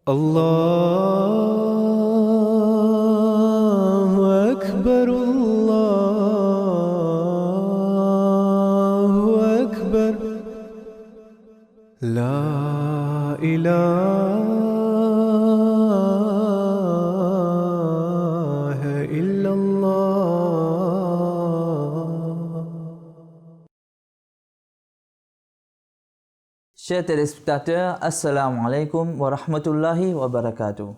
الله أكبر الله أكبر لا إله إلا الله. Chers téléspectateurs, Assalamu alaikum wa rahmatullahi wa barakatuh.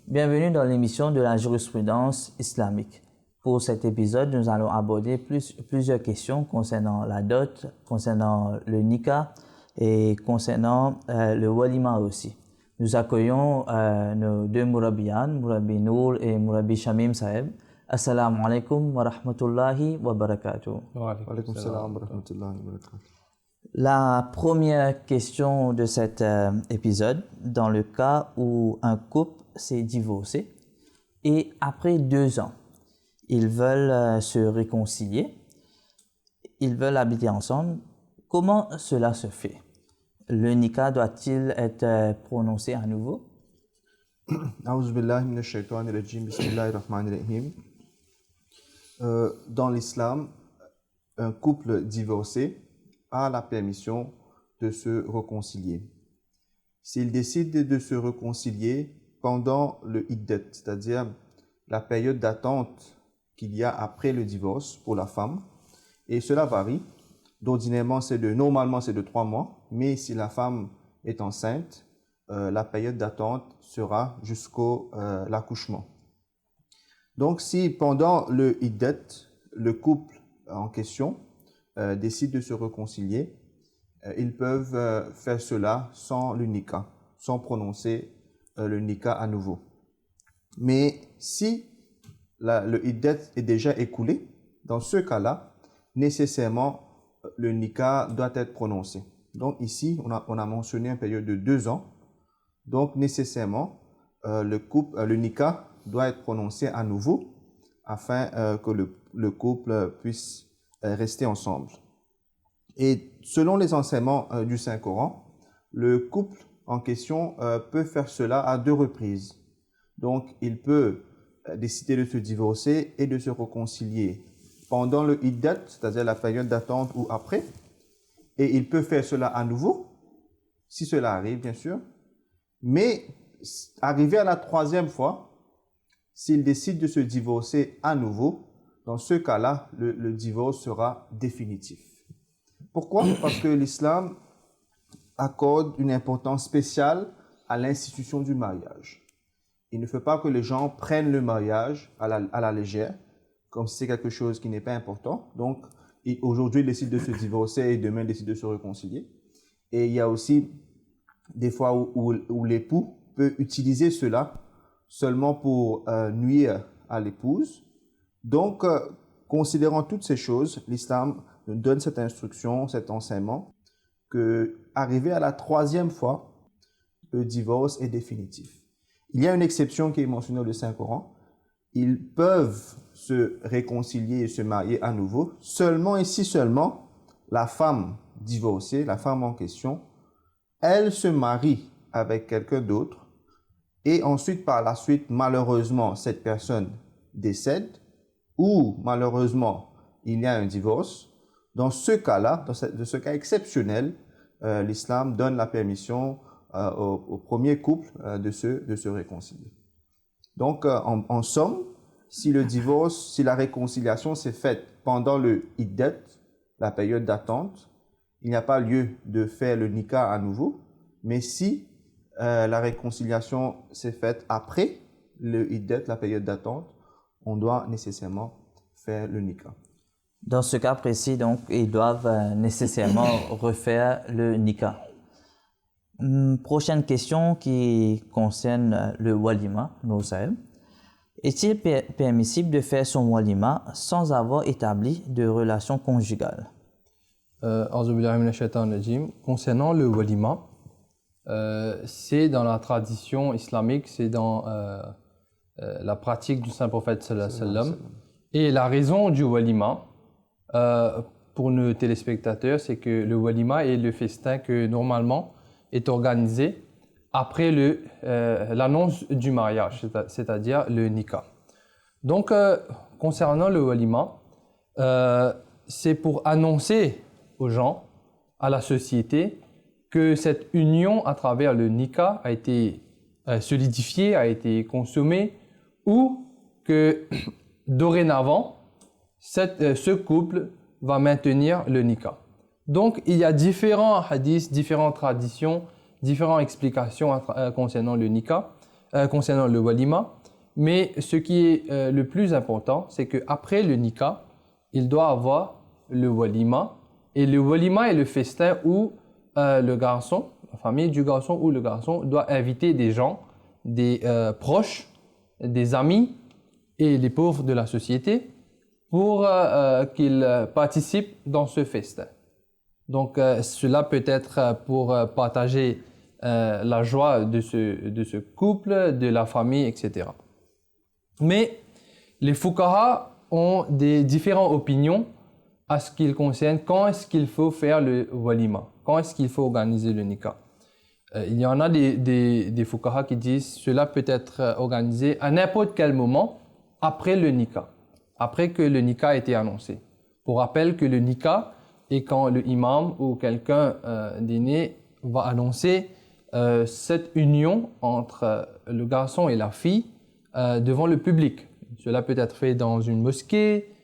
Bienvenue dans l'émission de la jurisprudence islamique. Pour cet épisode, nous allons aborder plusieurs questions concernant la dot, concernant le nikah et concernant le walima aussi. Nous accueillons nos deux mourabiyan, Mourabi Nour et Mourabi Shamim Saeb. Assalamu alaikum wa rahmatullahi wa barakatuh. Wa alaykum salam wa rahmatullahi wa barakatuh. La première question de cet épisode, dans le cas où un couple s'est divorcé et après 2 ans, ils veulent se réconcilier, ils veulent habiter ensemble, comment cela se fait? Le nikah doit-il être prononcé à nouveau? A'udhu billahi minash shaitanir rajim, bismillahir rahmanir rahim. Dans l'islam, un couple divorcé a la permission de se réconcilier. S'il décide de se réconcilier pendant le iddet, c'est-à-dire la période d'attente qu'il y a après le divorce pour la femme, et cela varie, normalement c'est de 3 mois, mais si la femme est enceinte, la période d'attente sera jusqu'au l'accouchement. Donc si pendant le iddet, le couple en question décident de se réconcilier, ils peuvent faire cela sans le nikah, sans prononcer le nikah à nouveau. Mais si le iddet est déjà écoulé, dans ce cas-là, nécessairement, le nikah doit être prononcé. Donc ici, on a mentionné une période de 2 ans. Donc nécessairement, le nikah doit être prononcé à nouveau afin que le couple puisse rester ensemble. Et selon les enseignements du Saint-Coran, le couple en question peut faire cela à 2 reprises. Donc, il peut décider de se divorcer et de se réconcilier pendant le iddat, c'est-à-dire la période d'attente ou après. Et il peut faire cela à nouveau, si cela arrive, bien sûr. Mais, arrivé à la 3e fois, s'il décide de se divorcer à nouveau, dans ce cas-là, le divorce sera définitif. Pourquoi? Parce que l'islam accorde une importance spéciale à l'institution du mariage. Il ne faut pas que les gens prennent le mariage à la légère, comme si c'est quelque chose qui n'est pas important. Donc, aujourd'hui, ils décident de se divorcer et demain, ils décident de se réconcilier. Et il y a aussi des fois où l'époux peut utiliser cela seulement pour nuire à l'épouse. Donc, considérant toutes ces choses, l'islam nous donne cette instruction, cet enseignement, que arrivé à la 3e fois, le divorce est définitif. Il y a une exception qui est mentionnée dans le Saint-Coran. Ils peuvent se réconcilier et se marier à nouveau, seulement et si seulement la femme divorcée, la femme en question, elle se marie avec quelqu'un d'autre et ensuite, par la suite, malheureusement, cette personne décède ou malheureusement, il y a un divorce. Dans ce cas-là, dans ce cas exceptionnel, l'islam donne la permission au premier couple de se réconcilier. Donc, en somme, si la réconciliation s'est faite pendant le iddet, la période d'attente, il n'y a pas lieu de faire le nikah à nouveau. Mais si la réconciliation s'est faite après le iddet, la période d'attente, on doit nécessairement faire le nikah. Dans ce cas précis, donc, ils doivent nécessairement refaire le nikah. Prochaine question qui concerne le walima, Noussaïb. Est-il permissible de faire son walima sans avoir établi de relation conjugale? Concernant le walima, c'est dans la tradition islamique, c'est dans la pratique du Saint-Prophète sallallahu alayhi wa sallam. Et la raison du walima, pour nos téléspectateurs, c'est que le walima est le festin que normalement est organisé après l'annonce du mariage, c'est-à-dire le nikah. Donc, concernant le walima, c'est pour annoncer aux gens, à la société, que cette union à travers le nikah a été solidifiée, a été consommée, ou que dorénavant, ce couple va maintenir le nikah. Donc, il y a différents hadiths, différentes traditions, différentes explications concernant le nikah, concernant le walima. Mais ce qui est le plus important, c'est qu'après le nikah, il doit avoir le walima. Et le walima est le festin où le garçon, la famille du garçon ou le garçon doit inviter des gens, des proches, des amis et les pauvres de la société pour qu'ils participent dans ce festin. Donc, cela peut être pour partager la joie de ce couple, de la famille, etc. Mais les fuqaha ont des différentes opinions à ce qui concerne quand est-ce qu'il faut faire le walima, quand est-ce qu'il faut organiser le nikah. Il y en a des fuqaha qui disent cela peut être organisé à n'importe quel moment après le nikah, après que le nikah a été annoncé. Pour rappel que le nikah est quand le imam ou quelqu'un d'aîné va annoncer cette union entre le garçon et la fille devant le public. Cela peut être fait dans une mosquée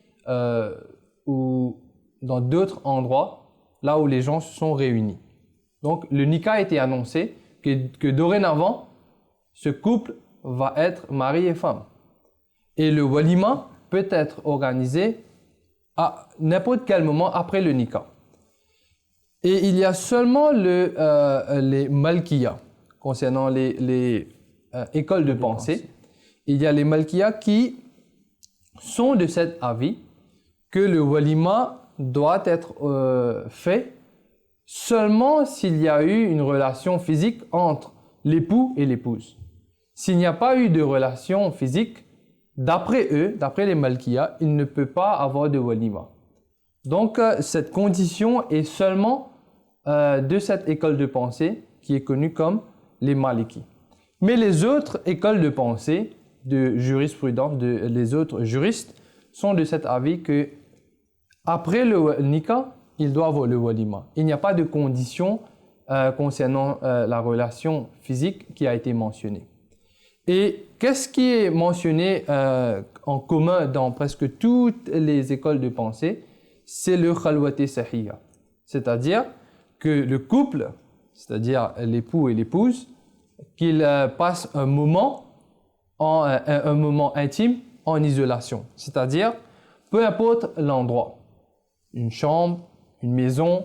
ou dans d'autres endroits, là où les gens se sont réunis. Donc, le nikah a été annoncé que dorénavant, ce couple va être mari et femme. Et le walima peut être organisé à n'importe quel moment après le nikah. Et il y a seulement les Malkiya, concernant les écoles de pensée. Il y a les Malkiya qui sont de cet avis que le walima doit être fait seulement s'il y a eu une relation physique entre l'époux et l'épouse. S'il n'y a pas eu de relation physique, d'après eux, d'après les Malkiya, il ne peut pas avoir de walima. Donc, cette condition est seulement de cette école de pensée qui est connue comme les Maliki. Mais les autres écoles de pensée, de jurisprudence, les autres juristes, sont de cet avis que après le nikah, il doit avoir le walima. Il n'y a pas de condition concernant la relation physique qui a été mentionnée. Et qu'est-ce qui est mentionné en commun dans presque toutes les écoles de pensée? C'est le khalwati sahiya. C'est-à-dire que le couple, c'est-à-dire l'époux et l'épouse, qu'ils passent un moment intime en isolation. C'est-à-dire, peu importe l'endroit, une chambre, une maison,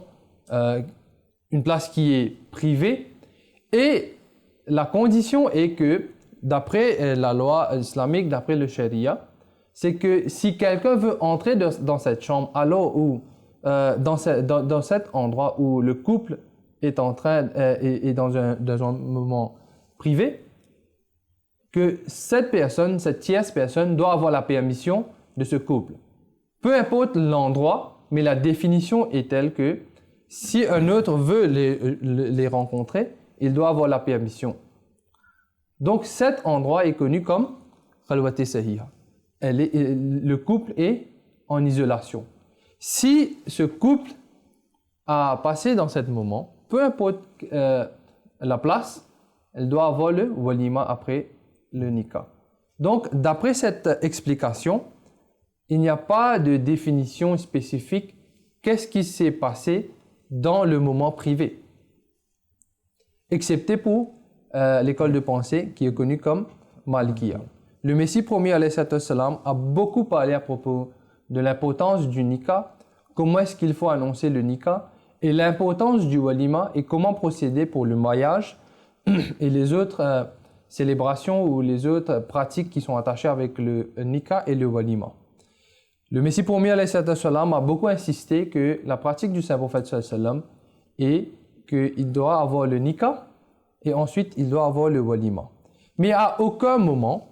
une place qui est privée. Et la condition est que, d'après la loi islamique, d'après le sharia, c'est que si quelqu'un veut entrer dans cette chambre, alors où, dans cet endroit où le couple est est dans un moment privé, que cette tierce personne doit avoir la permission de ce couple. Peu importe l'endroit, mais la définition est telle que si un autre veut les rencontrer, il doit avoir la permission. Donc cet endroit est connu comme khalwati sahiha. Le couple est en isolation. Si ce couple a passé dans ce moment, peu importe la place, elle doit avoir le walima après le nikah. Donc, d'après cette explication, il n'y a pas de définition spécifique qu'est-ce qui s'est passé dans le moment privé, excepté pour l'école de pensée qui est connue comme Malikiya. Le Messie promis alayhi salam a beaucoup parlé à propos de l'importance du nikah, comment est-ce qu'il faut annoncer le nikah et l'importance du walima et comment procéder pour le mariage et les autres célébrations ou les autres pratiques qui sont attachées avec le nikah et le walima. Le Messie promis alayhi salam a beaucoup insisté que la pratique du Saint-Prophète sallam est qu'il doit avoir le nikah et ensuite il doit avoir le walima. Mais à aucun moment,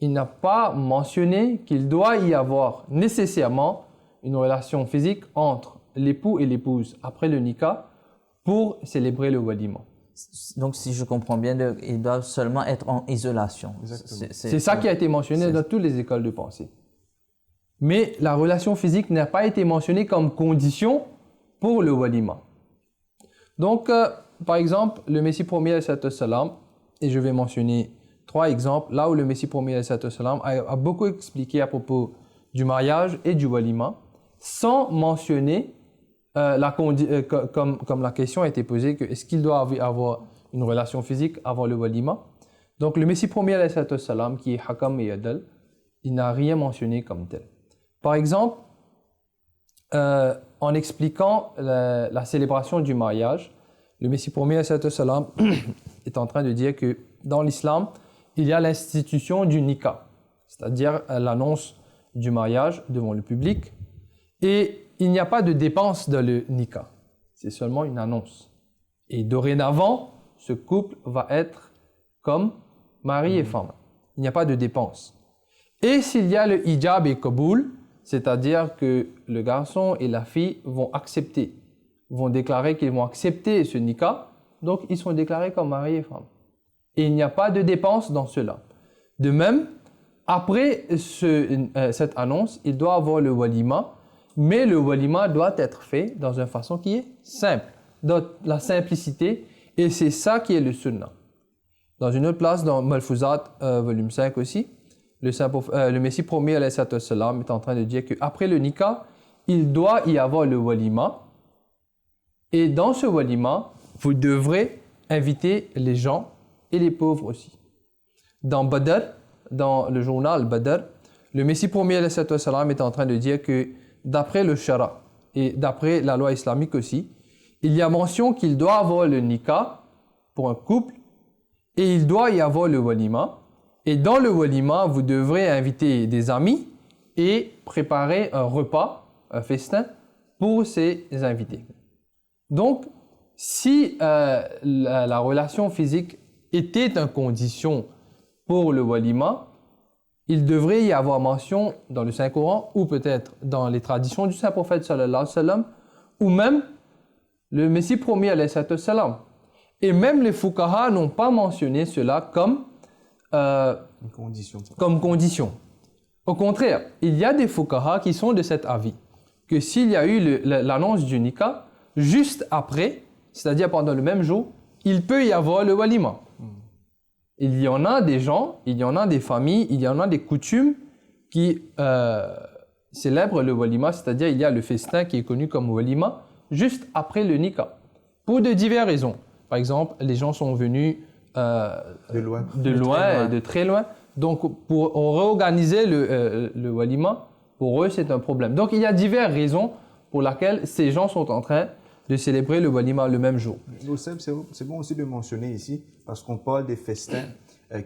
il n'a pas mentionné qu'il doit y avoir nécessairement une relation physique entre l'époux et l'épouse après le nikah pour célébrer le walima. Donc, si je comprends bien, ils doivent seulement être en isolation. Exactement. C'est ça qui a été mentionné dans toutes les écoles de pensée. Mais la relation physique n'a pas été mentionnée comme condition pour le walima. Donc, par exemple, le Messie premier, et je vais mentionner 3 exemples, là où le Messie premier a beaucoup expliqué à propos du mariage et du walima, sans mentionner, comme la question a été posée, que est-ce qu'il doit avoir une relation physique avant le walima. Donc, le Messie premier, qui est Hakam et Adal, il n'a rien mentionné comme tel. Par exemple, en expliquant la célébration du mariage, le Messie premier est en train de dire que dans l'islam, il y a l'institution du nikah, c'est-à-dire l'annonce du mariage devant le public, et il n'y a pas de dépense dans le nikah, c'est seulement une annonce. Et dorénavant, ce couple va être comme mari et femme. Il n'y a pas de dépense. Et s'il y a le hijab et kaboul, c'est-à-dire que le garçon et la fille vont accepter, vont déclarer qu'ils vont accepter ce nikah, donc ils sont déclarés comme mari et femme. Et il n'y a pas de dépense dans cela. De même, après cette annonce, il doit avoir le walima, mais le walima doit être fait dans une façon qui est simple, dans la simplicité, et c'est ça qui est le sunnah. Dans une autre place, dans Malfouzat, volume 5 aussi, le Messie premier est en train de dire qu'après le nikah, il doit y avoir le walima, et dans ce walima, vous devrez inviter les gens et les pauvres aussi. Dans Badr, dans le journal Badr, le Messie premier est en train de dire que d'après le Shara et d'après la loi islamique aussi, il y a mention qu'il doit avoir le nikah pour un couple et il doit y avoir le walima. Et dans le walima, vous devrez inviter des amis et préparer un repas, un festin pour ces invités. Donc, si la relation physique était une condition pour le walima, il devrait y avoir mention dans le Saint-Coran ou peut-être dans les traditions du Saint-Prophète sallallahu alayhi wa sallam ou même le Messie premier alayhi sallam. Et même les fuqaha n'ont pas mentionné cela comme condition. Au contraire, il y a des fuqaha qui sont de cet avis que s'il y a eu l'annonce du nikah, juste après, c'est-à-dire pendant le même jour, il peut y avoir le walima. Il y en a des gens, il y en a des familles, il y en a des coutumes qui célèbrent le walima, c'est-à-dire il y a le festin qui est connu comme walima, juste après le nikah, pour de diverses raisons. Par exemple, les gens sont venus de loin et de très loin. Donc, pour réorganiser le walima, pour eux, c'est un problème. Donc, il y a diverses raisons pour lesquelles ces gens sont en train de célébrer le walima le même jour. C'est bon aussi de mentionner ici, parce qu'on parle des festins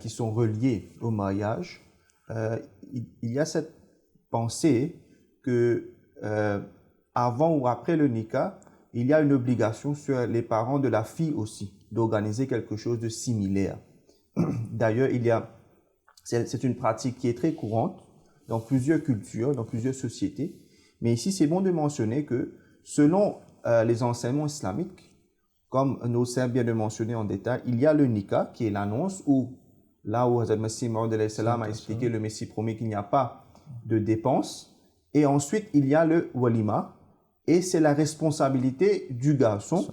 qui sont reliés au mariage. Il y a cette pensée que avant ou après le nikah, il y a une obligation sur les parents de la fille aussi d'organiser quelque chose de similaire. D'ailleurs, c'est une pratique qui est très courante dans plusieurs cultures, dans plusieurs sociétés. Mais ici, c'est bon de mentionner que selon les enseignements islamiques, comme nos saints viennent de mentionner en détail, il y a le nikah qui est l'annonce où, là où Hazrat Masih Maud a expliqué le Messie premier qu'il n'y a pas de dépenses. Et ensuite, il y a le walima et c'est la responsabilité du garçon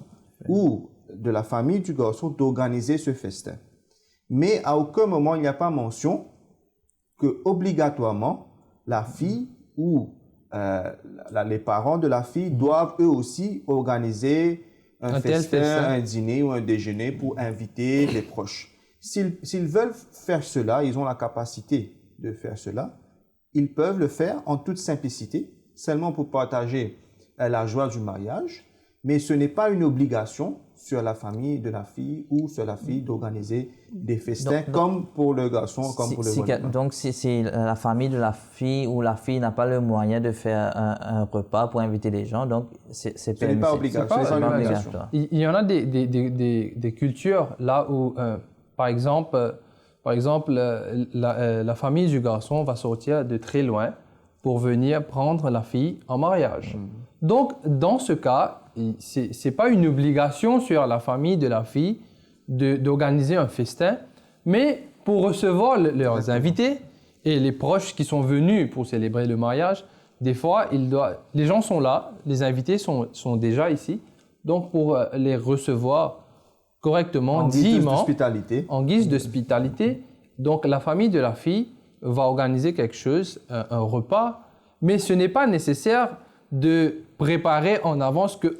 ou de la famille du garçon d'organiser ce festin. Mais à aucun moment, il n'y a pas mention que obligatoirement, la fille ou les parents de la fille doivent eux aussi organiser un festin, un dîner ou un déjeuner pour inviter les proches. S'ils veulent faire cela, ils ont la capacité de faire cela, ils peuvent le faire en toute simplicité, seulement pour partager la joie du mariage, mais ce n'est pas une obligation sur la famille de la fille ou sur la fille d'organiser des festins comme pour le garçon, comme pour le walima. Donc, si la famille de la fille ou la fille n'a pas le moyen de faire un repas pour inviter les gens, donc c'est ce n'est pas obligatoire. Il y en a des cultures là où, par exemple, la famille du garçon va sortir de très loin pour venir prendre la fille en mariage. Donc, dans ce cas, ce n'est pas une obligation sur la famille de la fille d'organiser un festin, mais pour recevoir leurs invités et les proches qui sont venus pour célébrer le mariage, des fois, les gens sont là, les invités sont déjà ici, donc pour les recevoir correctement, dignement, en guise d'hospitalité, donc la famille de la fille va organiser quelque chose, un repas, mais ce n'est pas nécessaire de préparer en avance que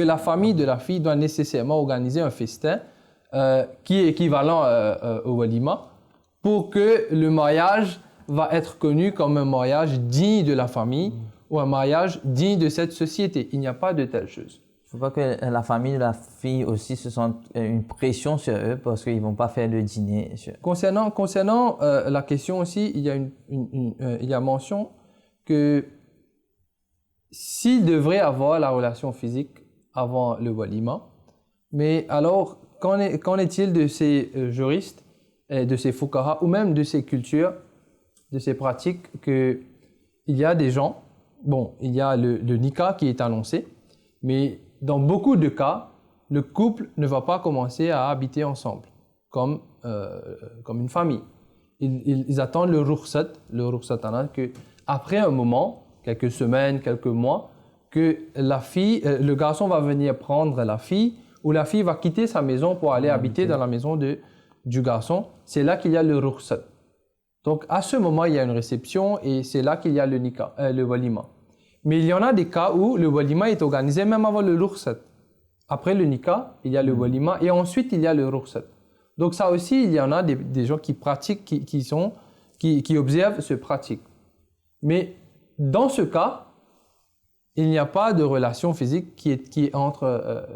la famille de la fille doit nécessairement organiser un festin qui est équivalent au walima pour que le mariage va être connu comme un mariage digne de la famille ou un mariage digne de cette société. Il n'y a pas de telle chose. Il ne faut pas que la famille de la fille aussi se sente une pression sur eux parce qu'ils ne vont pas faire le dîner. Concernant la question aussi, il y a mention que s'il devrait avoir la relation physique avant le walima, mais alors qu'en est-il de ces juristes, de ces fuqaha ou même de ces cultures, de ces pratiques qu'il y a des gens, il y a le nikah qui est annoncé, mais dans beaucoup de cas, le couple ne va pas commencer à habiter ensemble, comme une famille. Ils attendent le rukhsat que après un moment, quelques semaines, quelques mois, que le garçon va venir prendre la fille, ou la fille va quitter sa maison pour aller habiter dans la maison du garçon. C'est là qu'il y a le rukhsat. Donc à ce moment, il y a une réception et c'est là qu'il y a le nikah, le walima. Mais il y en a des cas où le walima est organisé même avant le rukhsat. Après le nikah, il y a le walima et ensuite il y a le rukhsat. Donc ça aussi, il y en a des gens qui pratiquent, qui observent ce pratique. Mais dans ce cas, il n'y a pas de relation physique qui est entre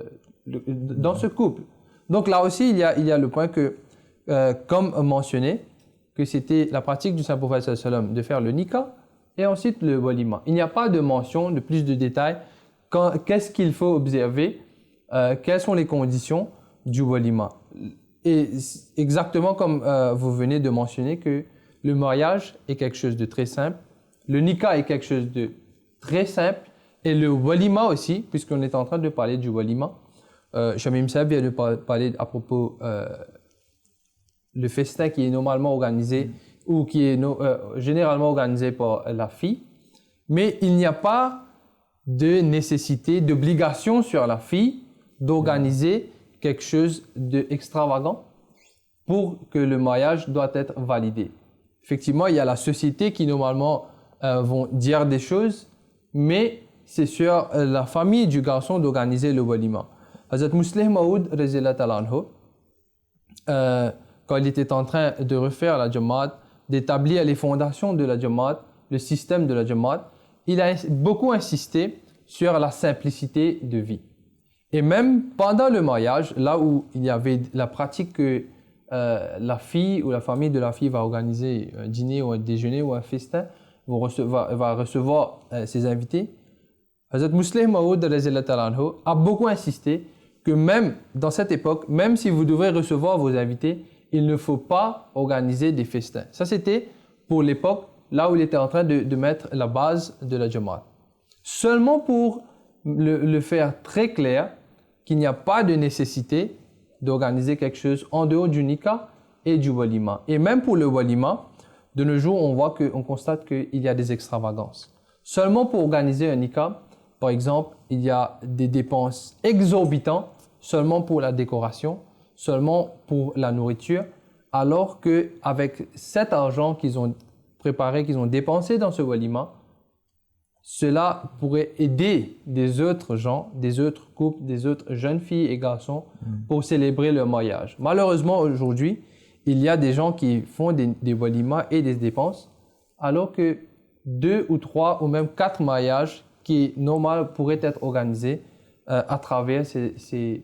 dans ce couple. Donc là aussi, il y a le point que, comme mentionné, que c'était la pratique du saint prophète sallallahu alayhi wa sallam de faire le nikah et ensuite le walima. Il n'y a pas de mention de plus de détails. Qu'est-ce qu'il faut observer? Quelles sont les conditions du walima? Et exactement comme vous venez de mentionner que le mariage est quelque chose de très simple, le nikah est quelque chose de très simple et le walima aussi, puisqu'on est en train de parler du walima. Shamim Saab vient de parler à propos le festin qui est normalement organisé ou qui est généralement organisé par la fille, mais il n'y a pas de nécessité, d'obligation sur la fille d'organiser quelque chose d'extravagant pour que le mariage doit être validé. Effectivement, il y a la société qui normalement vont dire des choses, mais c'est sur la famille du garçon d'organiser le walima. Hazrat Musleh Maud, quand il était en train de refaire la Jamaat, d'établir les fondations de la Jamaat, le système de la Jamaat, il a beaucoup insisté sur la simplicité de vie. Et même pendant le mariage, là où il y avait la pratique que la fille ou la famille de la fille va organiser un dîner ou un déjeuner ou un festin, va recevoir ses invités, Hazrat Musleh Maud a beaucoup insisté que même dans cette époque, même si vous devrez recevoir vos invités, il ne faut pas organiser des festins. Ça, c'était pour l'époque, là où il était en train de mettre la base de la Jamaat. Seulement pour le faire très clair qu'il n'y a pas de nécessité d'organiser quelque chose en dehors du nikah et du walima. Et même pour le walima, de nos jours, on constate qu'il y a des extravagances. Seulement pour organiser un nikah, par exemple, il y a des dépenses exorbitantes seulement pour la décoration, seulement pour la nourriture, alors qu'avec cet argent qu'ils ont préparé, qu'ils ont dépensé dans ce walima, cela pourrait aider des autres gens, des autres couples, des autres jeunes filles et garçons pour célébrer leur mariage. Malheureusement, aujourd'hui, il y a des gens qui font des walimas et des dépenses, alors que 2 ou 3 ou même 4 mariages qui, normal, pourraient être organisés à travers ces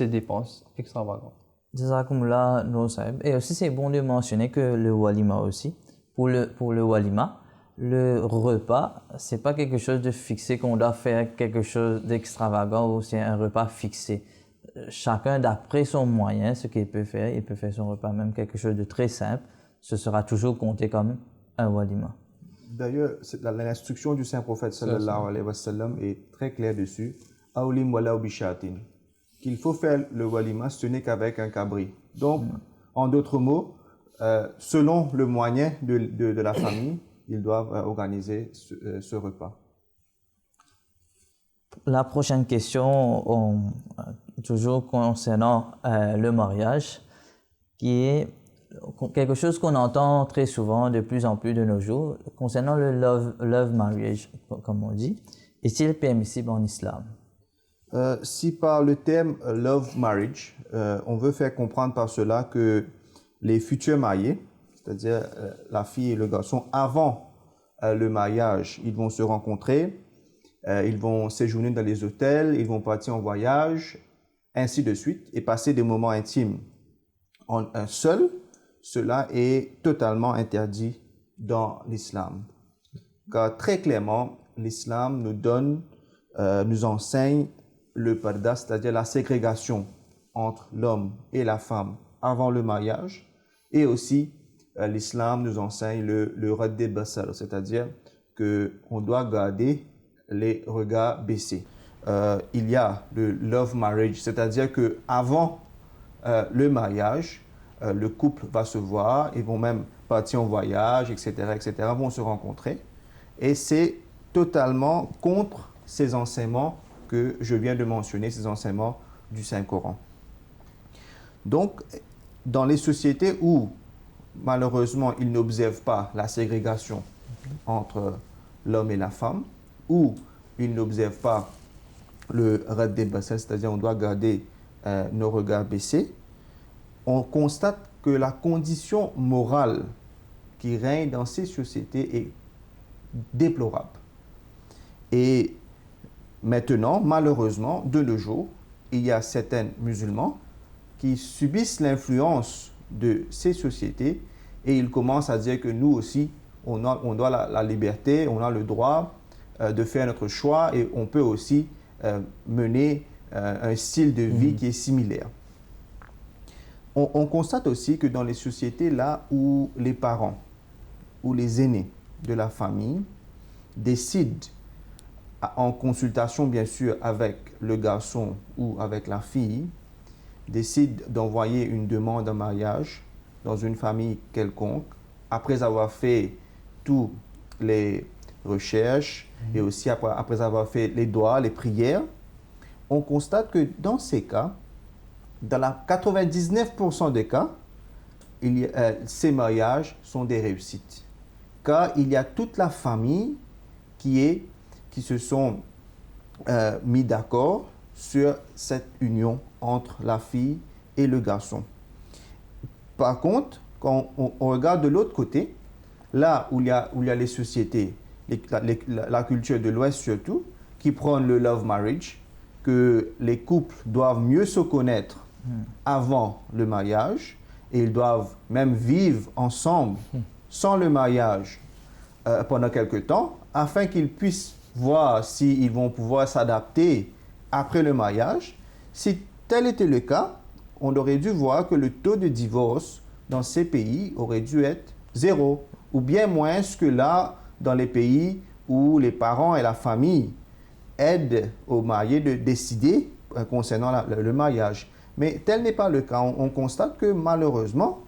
dépenses extravagantes. Jazakumullah, Nour Sahib. Et aussi, c'est bon de mentionner que le walima aussi, pour le walima, le repas, c'est pas quelque chose de fixé qu'on doit faire quelque chose d'extravagant ou c'est un repas fixé. Chacun, d'après son moyen, ce qu'il peut faire, il peut faire son repas, même quelque chose de très simple, ce sera toujours compté comme un walima. D'ailleurs, l'instruction du Saint-Prophète sallallahu alayhi wa sallam est très claire dessus. Awlim walaw bishatin. qu'il faut faire le walima, ce n'est qu'avec un cabri. Donc, en d'autres mots, selon le moyen de la famille, ils doivent organiser ce repas. La prochaine question, toujours concernant le mariage, qui est quelque chose qu'on entend très souvent, de plus en plus de nos jours, concernant le love marriage, comme on dit. Est-il permissible en islam? Si par le terme love marriage, on veut faire comprendre par cela que les futurs mariés, c'est-à-dire la fille et le garçon, avant le mariage, ils vont se rencontrer, ils vont séjourner dans les hôtels, ils vont partir en voyage, ainsi de suite, et passer des moments intimes en un seul, cela est totalement interdit dans l'islam. Car très clairement, l'islam nous enseigne le parda, c'est-à-dire la ségrégation entre l'homme et la femme avant le mariage, et aussi l'islam nous enseigne le radd basar, c'est-à-dire qu'on doit garder les regards baissés. Il y a le love marriage, c'est-à-dire qu'avant le mariage, le couple va se voir, ils vont même partir en voyage, etc., vont se rencontrer. Et c'est totalement contre ces enseignements que je viens de mentionner, ces enseignements du Saint-Coran. Donc, dans les sociétés où, malheureusement, ils n'observent pas la ségrégation entre l'homme et la femme, ou ils n'observent pas le radd basar, c'est-à-dire on doit garder nos regards baissés, on constate que la condition morale qui règne dans ces sociétés est déplorable. Et maintenant, malheureusement, de nos jours, il y a certains musulmans qui subissent l'influence de ces sociétés et ils commencent à dire que nous aussi, on doit la liberté, on a le droit de faire notre choix et on peut aussi mener un style de vie qui est similaire. On constate aussi que dans les sociétés là où les parents ou les aînés de la famille décident, en consultation bien sûr avec le garçon ou avec la fille, décident d'envoyer une demande en mariage dans une famille quelconque, après avoir fait toutes les recherches et aussi après avoir fait les doigts, les prières, on constate que dans ces cas, dans la 99% des cas, ces mariages sont des réussites. Car il y a toute la famille qui se sont mis d'accord sur cette union entre la fille et le garçon. Par contre, quand on regarde de l'autre côté, là où il y a les sociétés, la culture de l'Ouest surtout, qui prennent le love marriage, que les couples doivent mieux se connaître avant le mariage et ils doivent même vivre ensemble sans le mariage pendant quelque temps afin qu'ils puissent voir s'ils vont pouvoir s'adapter après le mariage. Si tel était le cas, on aurait dû voir que le taux de divorce dans ces pays aurait dû être 0 ou bien moins que là dans les pays où les parents et la famille aident aux mariés de décider concernant le mariage. Mais tel n'est pas le cas. On constate que malheureusement,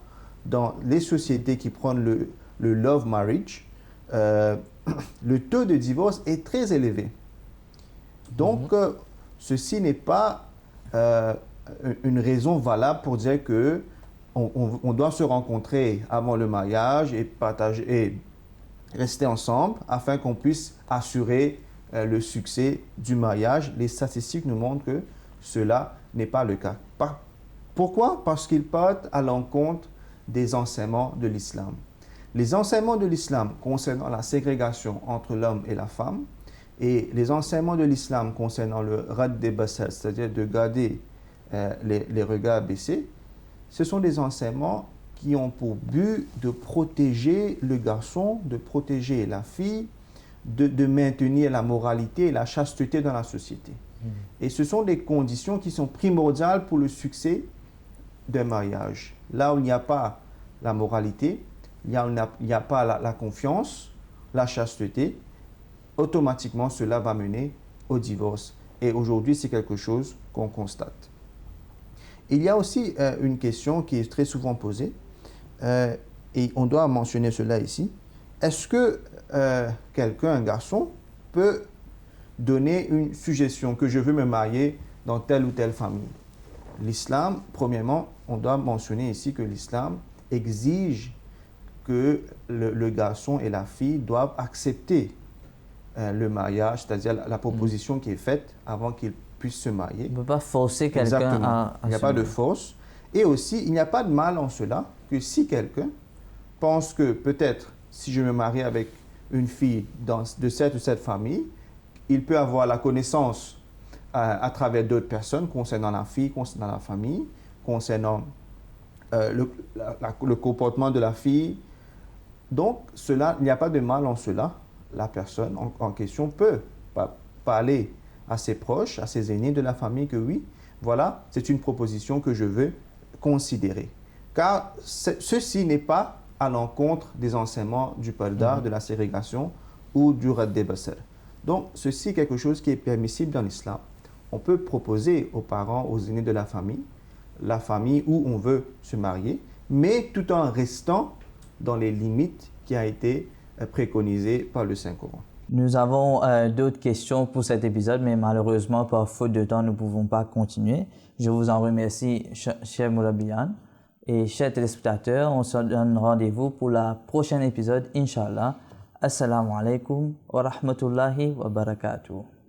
dans les sociétés qui prennent le love marriage, le taux de divorce est très élevé. Donc, ceci n'est pas une raison valable pour dire que on doit se rencontrer avant le mariage et partager et rester ensemble afin qu'on puisse assurer le succès du mariage. Les statistiques nous montrent que cela n'est pas le cas. Pourquoi? Parce qu'ils partent à l'encontre des enseignements de l'islam. Les enseignements de l'islam concernant la ségrégation entre l'homme et la femme et les enseignements de l'islam concernant le radd basar, c'est-à-dire de garder les regards baissés, ce sont des enseignements qui ont pour but de protéger le garçon, de protéger la fille, de maintenir la moralité et la chasteté dans la société. Et ce sont des conditions qui sont primordiales pour le succès d'un mariage. Là où il n'y a pas la moralité, il n'y a pas la confiance, la chasteté, automatiquement cela va mener au divorce. Et aujourd'hui, c'est quelque chose qu'on constate. Il y a aussi une question qui est très souvent posée, et on doit mentionner cela ici. Est-ce que quelqu'un, un garçon, peut donner une suggestion que je veux me marier dans telle ou telle famille? L'islam, premièrement, on doit mentionner ici que l'islam exige que le garçon et la fille doivent accepter le mariage, c'est-à-dire la proposition qui est faite avant qu'ils puissent se marier. On ne peut pas forcer quelqu'un Exactement. à Il n'y a se pas de marier. force. Et aussi, il n'y a pas de mal en cela que si quelqu'un pense que peut-être si je me marie avec une fille de cette ou cette famille, il peut avoir la connaissance à travers d'autres personnes concernant la fille, concernant la famille, concernant le comportement de la fille. Donc, cela, il n'y a pas de mal en cela. La personne en question peut parler à ses proches, à ses aînés de la famille que oui, voilà, c'est une proposition que je veux considérer. Car ceci n'est pas à l'encontre des enseignements du Paldar, de la ségrégation ou du Radd al-Basar. Donc, ceci est quelque chose qui est permissible dans l'islam. On peut proposer aux parents, aux aînés de la famille où on veut se marier, mais tout en restant dans les limites qui ont été préconisées par le Saint-Coran. Nous avons d'autres questions pour cet épisode, mais malheureusement, par faute de temps, nous ne pouvons pas continuer. Je vous en remercie, cher Mourabian. Et chers téléspectateurs, on se donne rendez-vous pour le prochain épisode, Inch'Allah. Assalamu alaikum wa rahmatullahi wa barakatuh.